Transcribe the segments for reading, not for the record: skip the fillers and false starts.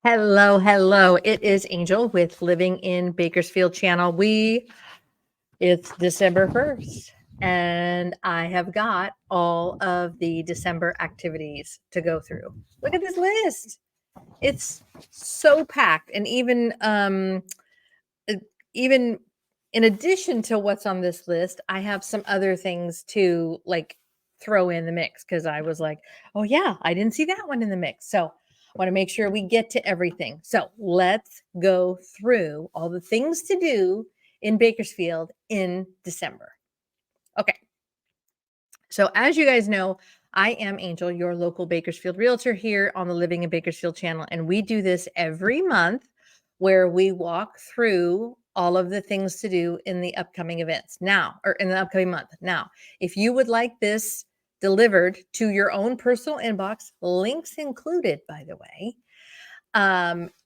Hello, hello. It is Angel with Living in Bakersfield channel. It's December 1st, and I have got all of the December activities to go through. Look at this list. It's so packed. And even in addition to what's on this list, I have some other things to like throw in the mix because I was like, oh yeah, I didn't see that one in the mix. So I want to make sure we get to everything. So let's go through all the things to do in Bakersfield in December. Okay. So as you guys know, I am Angel, your local Bakersfield realtor here on the Living in Bakersfield channel. And we do this every month where we walk through all of the things to do in the upcoming events now, or in the upcoming month. Now, if you would like this delivered to your own personal inbox, links included, by the way,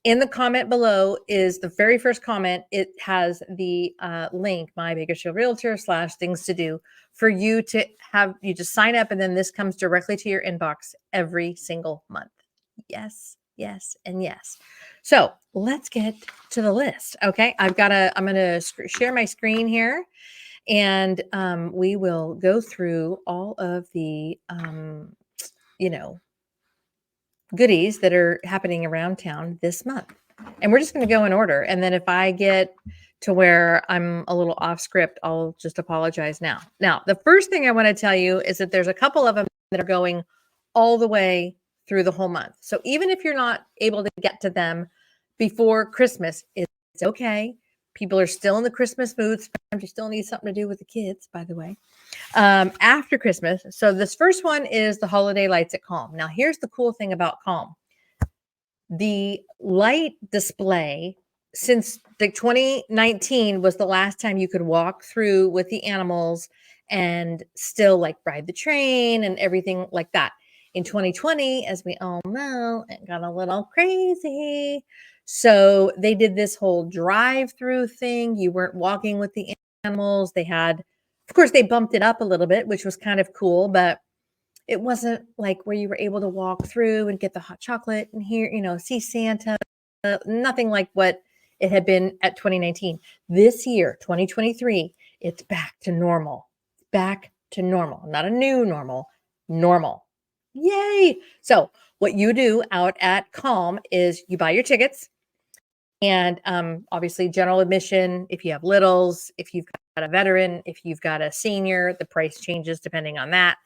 in the comment below is the very first comment. It has the link, my Bakersfield Realtor / things to do, for you to have. You just sign up, and then this comes directly to your inbox every single month. Yes, yes, and yes. So let's get to the list. Okay, I'm going to share my screen here, and we will go through all of the goodies that are happening around town this month. And we're just going to go in order. And then if I get to where I'm a little off script, I'll just apologize now. Now, the first thing I want to tell you is that there's a couple of them that are going all the way through the whole month. So even if you're not able to get to them before Christmas, it's okay. People are still in the Christmas mood. Sometimes you still need something to do with the kids, by the way. After Christmas. So this first one is the holiday lights at Calm. Now, here's the cool thing about Calm. The light display since the 2019 was the last time you could walk through with the animals and still like ride the train and everything like that. In 2020, as we all know, it got a little crazy. So they did this whole drive-through thing. You weren't walking with the animals. Of course, they bumped it up a little bit, which was kind of cool, but it wasn't like where you were able to walk through and get the hot chocolate and hear, see Santa. Nothing like what it had been at 2019. This year, 2023, it's back to normal. Back to normal. Not a new normal, normal. Yay. So what you do out at Calm is you buy your tickets. And obviously, general admission, if you have littles, if you've got a veteran, if you've got a senior, the price changes depending on that.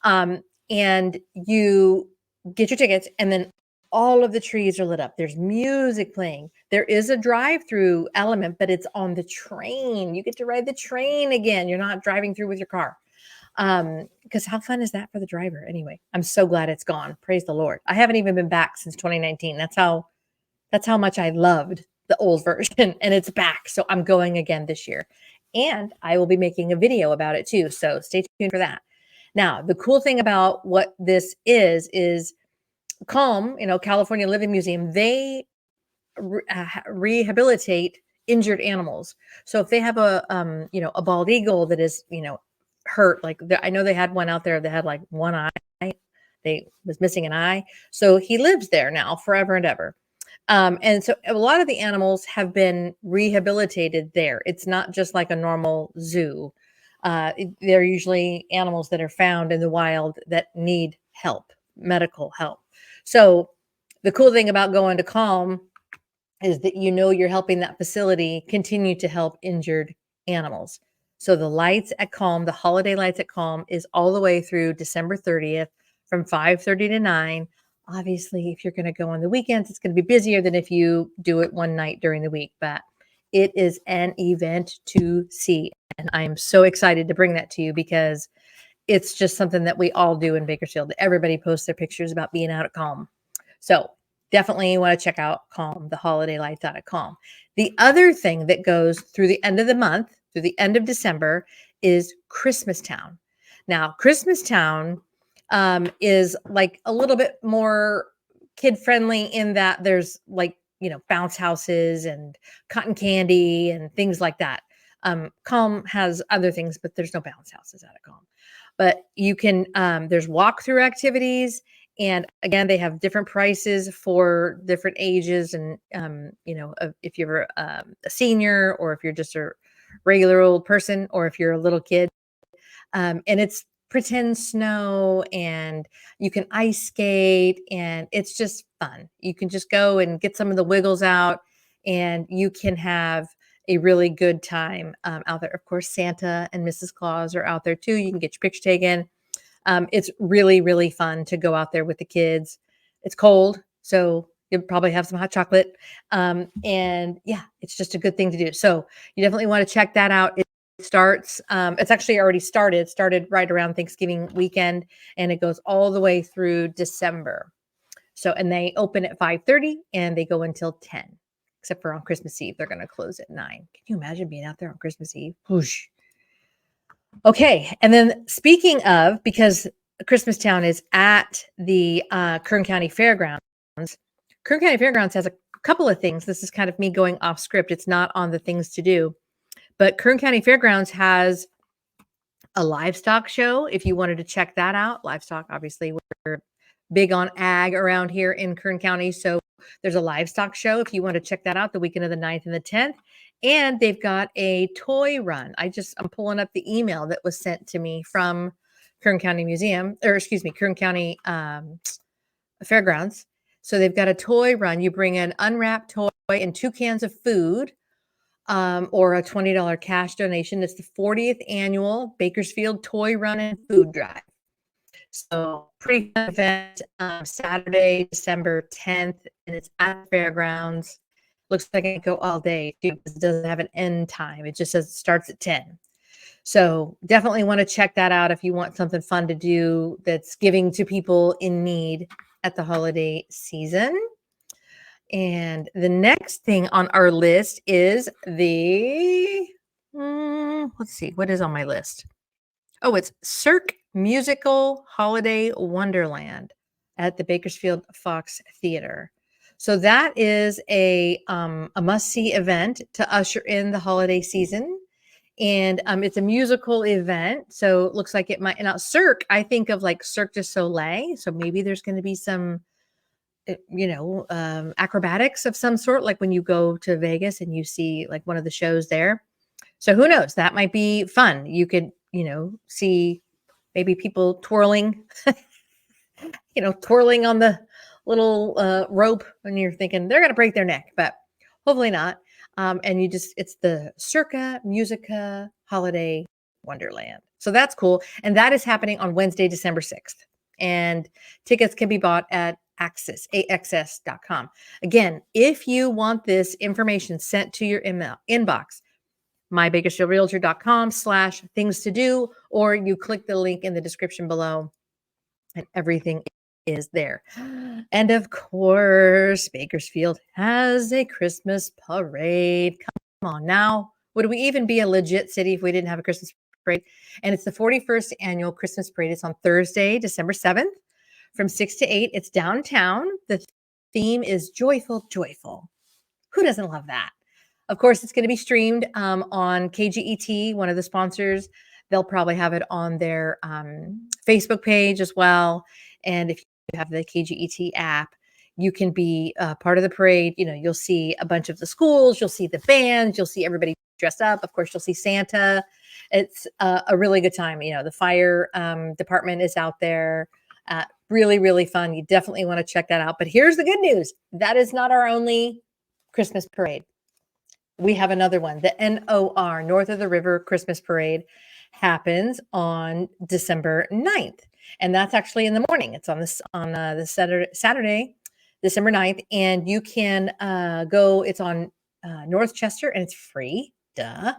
And you get your tickets, and then all of the trees are lit up. There's music playing. There is a drive-through element, but it's on the train. You get to ride the train again. You're not driving through with your car. Because how fun is that for the driver? Anyway, I'm so glad it's gone. Praise the Lord. I haven't even been back since 2019. That's how much I loved the old version, and it's back. So I'm going again this year. And I will be making a video about it too. So stay tuned for that. Now, the cool thing about what this is Calm, California Living Museum, they rehabilitate injured animals. So if they have a bald eagle that is, hurt, like I know they had one out there that had like one eye, they was missing an eye. So he lives there now forever and ever. And so a lot of the animals have been rehabilitated there. It's not just like a normal zoo. They're usually animals that are found in the wild that need help, medical help. So the cool thing about going to Calm is that you're helping that facility continue to help injured animals. So the lights at Calm, the holiday lights at Calm, is all the way through December 30th from 5:30 to 9. Obviously, if you're going to go on the weekends, it's going to be busier than if you do it one night during the week, but it is an event to see. And I am so excited to bring that to you because it's just something that we all do in Bakersfield. Everybody posts their pictures about being out at Calm. So definitely you want to check out Calm, the holiday lights out at Calm. The other thing that goes through the end of the month, through the end of December, is Christmas Town. Now, Christmas Town is like a little bit more kid friendly in that there's like, bounce houses and cotton candy and things like that. Calm has other things, but there's no bounce houses out of Calm. But you can, there's walkthrough activities And again, they have different prices for different ages. And, if you're a senior, or if you're just a regular old person, or if you're a little kid. And it's pretend snow, and you can ice skate, and it's just fun. You can just go and get some of the wiggles out, and you can have a really good time out there. Of course, Santa and Mrs. Claus are out there too. You can get your picture taken. It's really, really fun to go out there with the kids. It's cold, so you'll probably have some hot chocolate. And yeah, it's just a good thing to do. So you definitely want to check that out. It starts, it's actually already started right around Thanksgiving weekend, and it goes all the way through December. So, and they open at 5:30 and they go until 10, except for on Christmas Eve. They're going to close at 9. Can you imagine being out there on Christmas Eve? Whoosh. Okay. And then speaking of, because Christmastown is at the Kern County Fairgrounds, Kern County Fairgrounds has a couple of things. This is kind of me going off script. It's not on the things to do, but Kern County Fairgrounds has a livestock show. If you wanted to check that out, livestock, obviously, we're big on ag around here in Kern County. So there's a livestock show if you want to check that out the weekend of the 9th and the 10th. And they've got a toy run. I'm pulling up the email that was sent to me from Kern County Kern County Fairgrounds. So they've got a toy run. You bring an unwrapped toy and 2 cans of food, or a $20 cash donation. It's the 40th annual Bakersfield Toy Run and Food Drive. So pretty fun event, Saturday, December 10th, and it's at the Fairgrounds. Looks like I can go all day too, because it doesn't have an end time. It just says it starts at 10. So definitely want to check that out if you want something fun to do that's giving to people in need at the holiday season. And the next thing on our list is let's see, what is on my list? Oh, it's Cirque Musical Holiday Wonderland at the Bakersfield Fox Theater. So that is a must-see event to usher in the holiday season. And it's a musical event. So it looks like it might, now Cirque, I think of like Cirque du Soleil. So maybe there's going to be some, acrobatics of some sort, like when you go to Vegas and you see like one of the shows there. So who knows? That might be fun. You could, see maybe people twirling, twirling on the little rope, when you're thinking they're going to break their neck, but hopefully not. And it's the Circa Musica Holiday Wonderland. So that's cool. And that is happening on Wednesday, December 6th. And tickets can be bought at axs.com. Again, if you want this information sent to your inbox, mybakersfieldrealtor.com/things to do, or you click the link in the description below and everything is there. And of course, Bakersfield has a Christmas parade. Come on now. Would we even be a legit city if we didn't have a Christmas parade? And it's the 41st annual Christmas parade. It's on Thursday, December 7th from 6 to 8. It's downtown. The theme is joyful, joyful. Who doesn't love that? Of course, it's going to be streamed on KGET, one of the sponsors. They'll probably have it on their Facebook page as well. And if you have the KGET app, you can be part of the parade. You'll see a bunch of the schools, you'll see the bands, you'll see everybody dressed up. Of course, you'll see Santa. It's a really good time. The fire department is out there. Really, really fun. You definitely want to check that out. But here's the good news. That is not our only Christmas parade. We have another one. The NOR, North of the River Christmas Parade, happens on December 9th. And that's actually in the morning. It's on the Saturday, December 9th. And you can go. It's on North Chester, and it's free. Duh.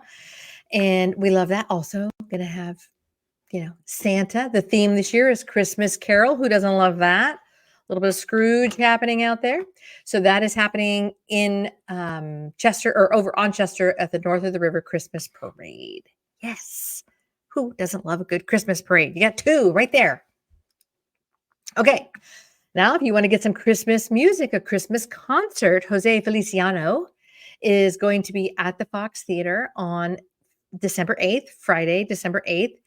And we love that. Also going to have, Santa. The theme this year is Christmas Carol. Who doesn't love that? A little bit of Scrooge happening out there. So that is happening in Chester, or over on Chester, at the North of the River Christmas Parade. Yes. Who doesn't love a good Christmas parade? You got 2 right there. Okay. Now, if you want to get some Christmas music, a Christmas concert, Jose Feliciano is going to be at the Fox Theater on December 8th, Friday, December 8th.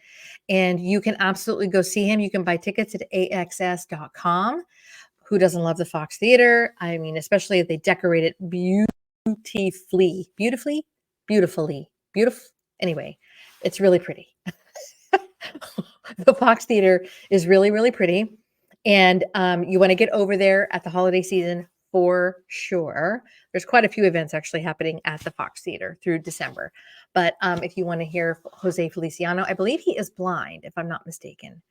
And you can absolutely go see him. You can buy tickets at axs.com. Who doesn't love the Fox Theater? I mean, especially if they decorate it beautifully. Anyway, it's really pretty. The Fox Theater is really, really pretty. And you want to get over there at the holiday season for sure. There's quite a few events actually happening at the Fox Theater through December. But if you want to hear Jose Feliciano, I believe he is blind, if I'm not mistaken.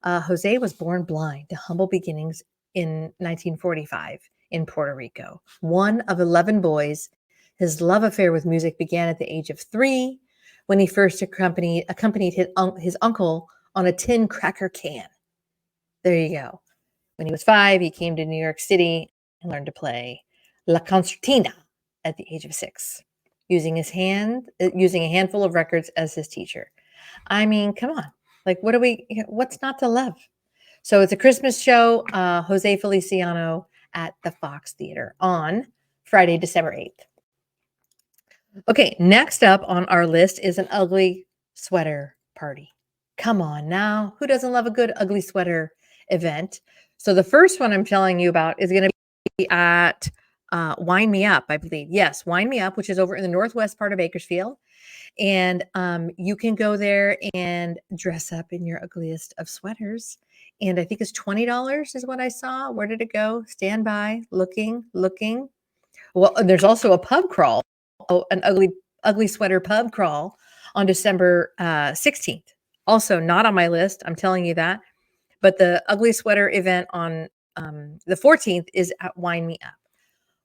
Jose was born blind to humble beginnings in 1945 in Puerto Rico. One of 11 boys, his love affair with music began at the age of 3 when he first accompanied his uncle on a tin cracker can. There you go. When he was 5, he came to New York City and learned to play La Concertina at the age of 6, using a handful of records as his teacher. I mean, come on. Like, what's not to love? So it's a Christmas show, Jose Feliciano at the Fox Theater on Friday, December 8th. Okay, next up on our list is an ugly sweater party. Come on now. Who doesn't love a good ugly sweater event? So the first one I'm telling you about is going to be at Wine Me Up, I believe. Yes, Wine Me Up, which is over in the northwest part of Bakersfield. And you can go there and dress up in your ugliest of sweaters. And I think it's $20 is what I saw. Where did it go? Stand by, looking. Well, there's also a pub crawl, an ugly sweater pub crawl on December 16th. Also not on my list. I'm telling you that. But the ugly sweater event on the 14th is at Wine Me Up.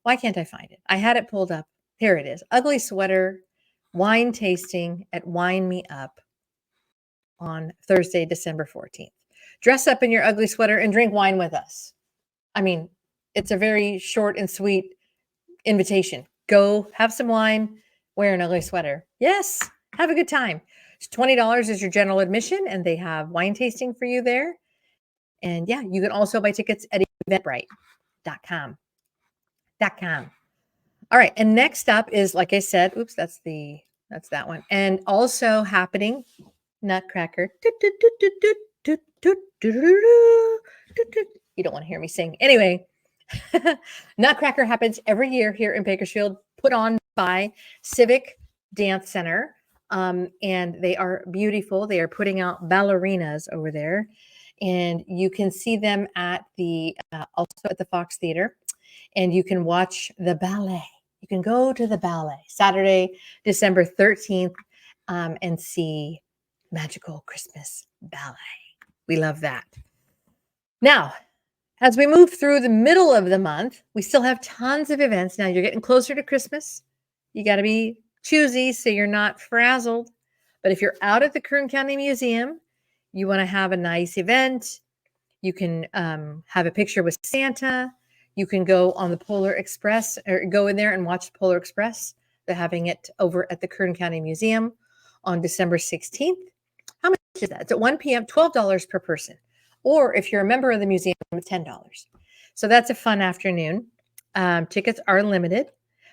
Why can't I find it? I had it pulled up. Here it is. Ugly sweater wine tasting at Wine Me Up on Thursday, December 14th. Dress up in your ugly sweater and drink wine with us. I mean, it's a very short and sweet invitation. Go have some wine, wear an ugly sweater. Yes, have a good time. It's $20 is your general admission, and they have wine tasting for you there. And yeah, you can also buy tickets at eventbrite.com. All right, and next up is, like I said, oops, that's that one. And also happening, Nutcracker. You don't want to hear me sing. Anyway, Nutcracker happens every year here in Bakersfield, put on by Civic Dance Center. And they are beautiful. They are putting out ballerinas over there. And you can see them at also at the Fox Theater. And you can watch the ballet. You can go to the ballet Saturday, December 13th, and see Magical Christmas Ballet. We love that. Now, as we move through the middle of the month, we still have tons of events. Now, you're getting closer to Christmas. You got to be choosy so you're not frazzled. But if you're out at the Kern County Museum, you want to have a nice event. You can have a picture with Santa. You can go on the Polar Express or go in there and watch the Polar Express. They're having it over at the Kern County Museum on December 16th. How much is that? It's at 1 p.m., $12 per person. Or if you're a member of the museum, it's $10. So that's a fun afternoon. Tickets are limited,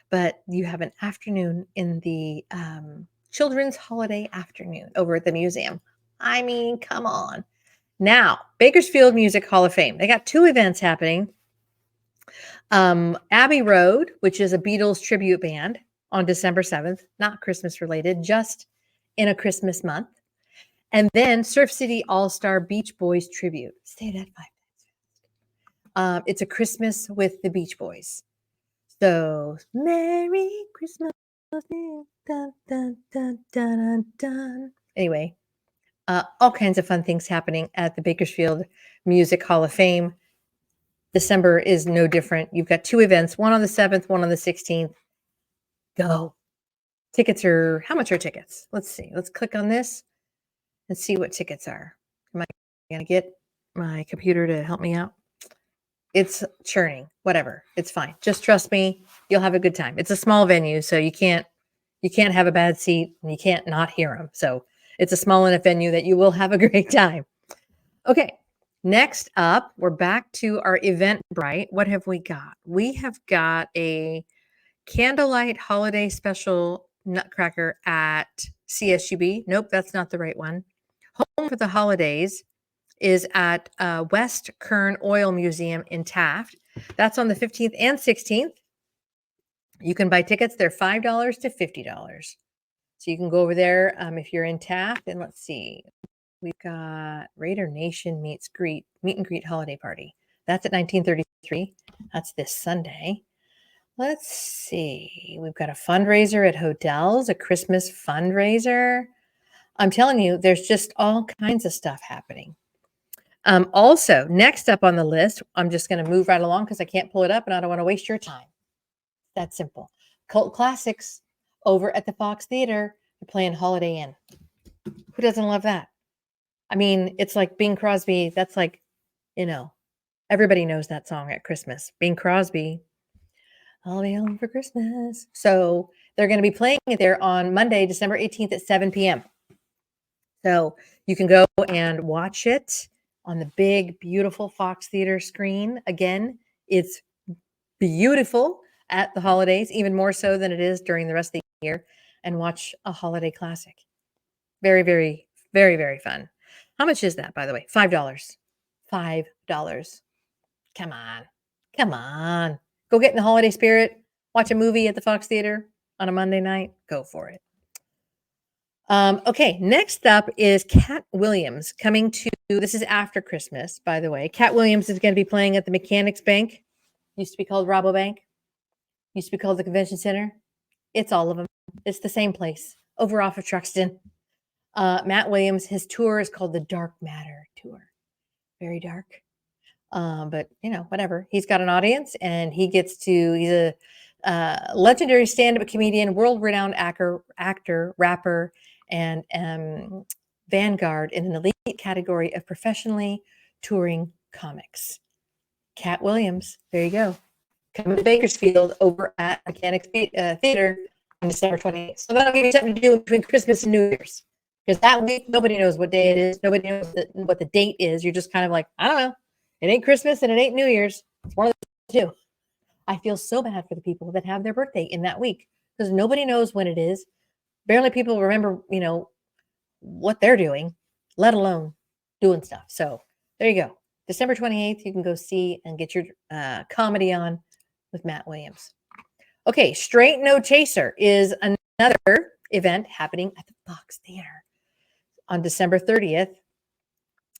but you have an afternoon in the children's holiday afternoon over at the museum. I mean, come on. Now, Bakersfield Music Hall of Fame. They got 2 events happening. Abbey Road, which is a Beatles tribute band on December 7th, not Christmas related, just in a Christmas month. And then Surf City All-Star Beach Boys tribute. Stay that 5 minutes. It's a Christmas with the Beach Boys. So, Merry Christmas. Dun, dun, dun, dun, dun, dun. Anyway, all kinds of fun things happening at the Bakersfield Music Hall of Fame. December is no different. You've got 2 events, one on the 7th, one on the 16th. Go. How much are tickets? Let's see. Let's click on this and see what tickets are. Am I going to get my computer to help me out? It's churning, whatever. It's fine. Just trust me. You'll have a good time. It's a small venue, so you can't have a bad seat and you can't not hear them. So it's a small enough venue that you will have a great time. Okay. Next up, we're back to our Eventbrite. What have we got? We have got a candlelight holiday special Nutcracker at CSUB. Nope, that's not the right one. Home Home for the Holidays is at West Kern Oil Museum in Taft. That's on the 15th and 16th. You can buy tickets. They're $5 to $50. So you can go over there if you're in Taft. And let's see. We've got Raider Nation meet and greet holiday party. That's at 1933. That's this Sunday. Let's see. We've got a fundraiser at Hodel's, a Christmas fundraiser. I'm telling you, there's just all kinds of stuff happening. Also, next up on the list, I'm just going to move right along because I can't pull it up and I don't want to waste your time. That's simple. Cult Classics over at the Fox Theater. They're playing Holiday Inn. Who doesn't love that? I mean, it's like Bing Crosby. That's like, everybody knows that song at Christmas. Bing Crosby. I'll be home for Christmas. So they're going to be playing it there on Monday, December 18th at 7 p.m. So you can go and watch it on the big, beautiful Fox Theater screen. Again, it's beautiful at the holidays, even more so than it is during the rest of the year, and watch a holiday classic. Very, very, very, very fun. How much is that, by the way? $5. $5. Come on. Come on. Go get in the holiday spirit. Watch a movie at the Fox Theater on a Monday night. Go for it. Okay, next up is Katt Williams coming to, this is after Christmas, by the way. Katt Williams is going to be playing at the Mechanics Bank. Used to be called Rabobank. Used to be called the Convention Center. It's all of them. It's the same place over off of Truxton. Matt Williams, his tour is called the Dark Matter Tour. Very dark. But whatever. He's got an audience and he's a legendary stand-up comedian, world-renowned actor, rapper, and vanguard in an elite category of professionally touring comics. Katt Williams, there you go. Coming to Bakersfield over at Mechanics Theater on December 28th. So that'll give you something to do between Christmas and New Year's. Because that week, nobody knows what day it is. Nobody knows what the date is. You're just kind of like, I don't know. It ain't Christmas and it ain't New Year's. It's one of the two. I feel so bad for the people that have their birthday in that week because nobody knows when it is. Barely people remember, what they're doing, let alone doing stuff. So there you go. December 28th, you can go see and get your comedy on with Matt Williams. Okay, Straight No Chaser is another event happening at the Fox Theater on December 30th.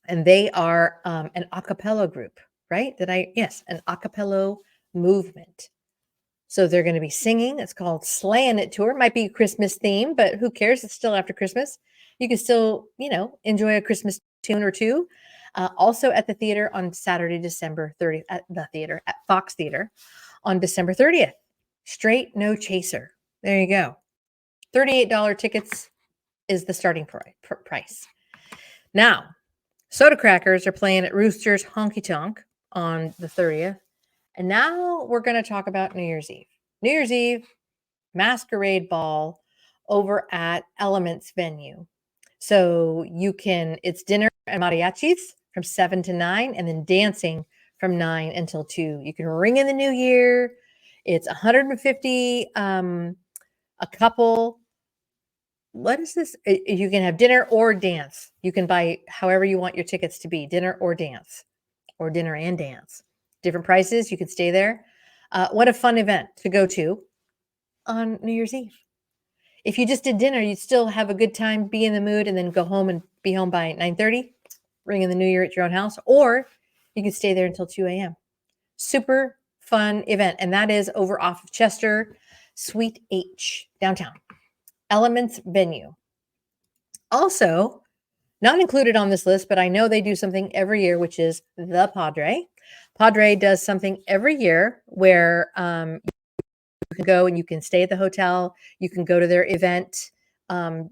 And they are an a cappella group, right? Yes, an a cappella movement. So they're going to be singing. It's called Slayin' It Tour. It might be a Christmas theme, but who cares? It's still after Christmas. You can still, enjoy a Christmas tune or two. Also at the theater on Saturday, December 30th, at the theater, at Fox Theater on December 30th. Straight No Chaser. There you go. $38 tickets is the starting price. Now, Soda Crackers are playing at Rooster's Honky Tonk on the 30th. And now we're going to talk about New Year's Eve. New Year's Eve, Masquerade Ball over at Elements Venue. So it's dinner and mariachis from 7 to 9 and then dancing from 9 until 2. You can ring in the new year. It's $150 a couple. What is this? You can have dinner or dance. You can buy however you want your tickets to be, dinner or dance, or dinner and dance. Different prices. You can stay there. What a fun event to go to on New Year's Eve. If you just did dinner, you'd still have a good time, be in the mood, and then go home and be home by 9:30, ring in the new year at your own house, or you can stay there until 2 a.m. Super fun event. And that is over off of Chester, Suite H, downtown. Elements Venue. Also, not included on this list, but I know they do something every year, which is the Padre. Padre does something every year where you can go and you can stay at the hotel. You can go to their event,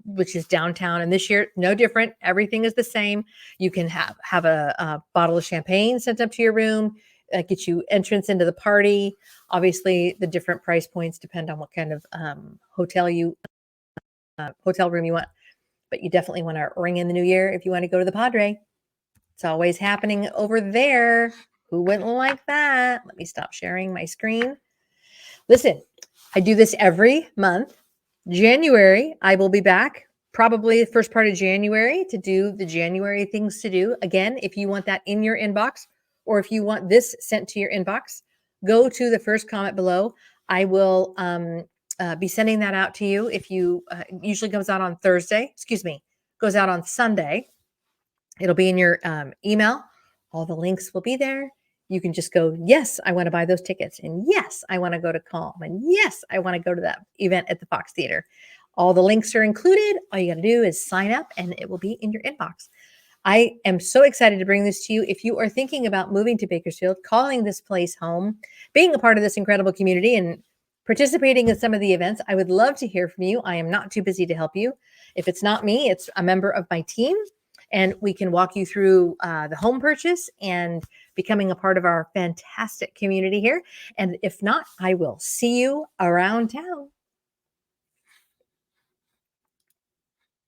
which is downtown. And this year, no different. Everything is the same. You can have a bottle of champagne sent up to your room, get you entrance into the party. Obviously, the different price points depend on what kind of hotel room you want. But you definitely want to ring in the new year if you want to go to the Padre. It's always happening over there. Who wouldn't like that? Let me stop sharing my screen. Listen, I do this every month. January, I will be back probably the first part of January to do the January things to do. Again, if you want that in your inbox or if you want this sent to your inbox, go to the first comment below. I will be sending that out to you. If you usually goes out on Thursday, goes out on Sunday. It'll be in your email. All the links will be there. You can just go, yes, I want to buy those tickets. And yes, I want to go to Calm. And yes, I want to go to that event at the Fox Theater. All the links are included. All you got to do is sign up and it will be in your inbox. I am so excited to bring this to you. If you are thinking about moving to Bakersfield, calling this place home, being a part of this incredible community and participating in some of the events, I would love to hear from you. I am not too busy to help you. If it's not me, it's a member of my team. And we can walk you through the home purchase and becoming a part of our fantastic community here. And if not, I will see you around town.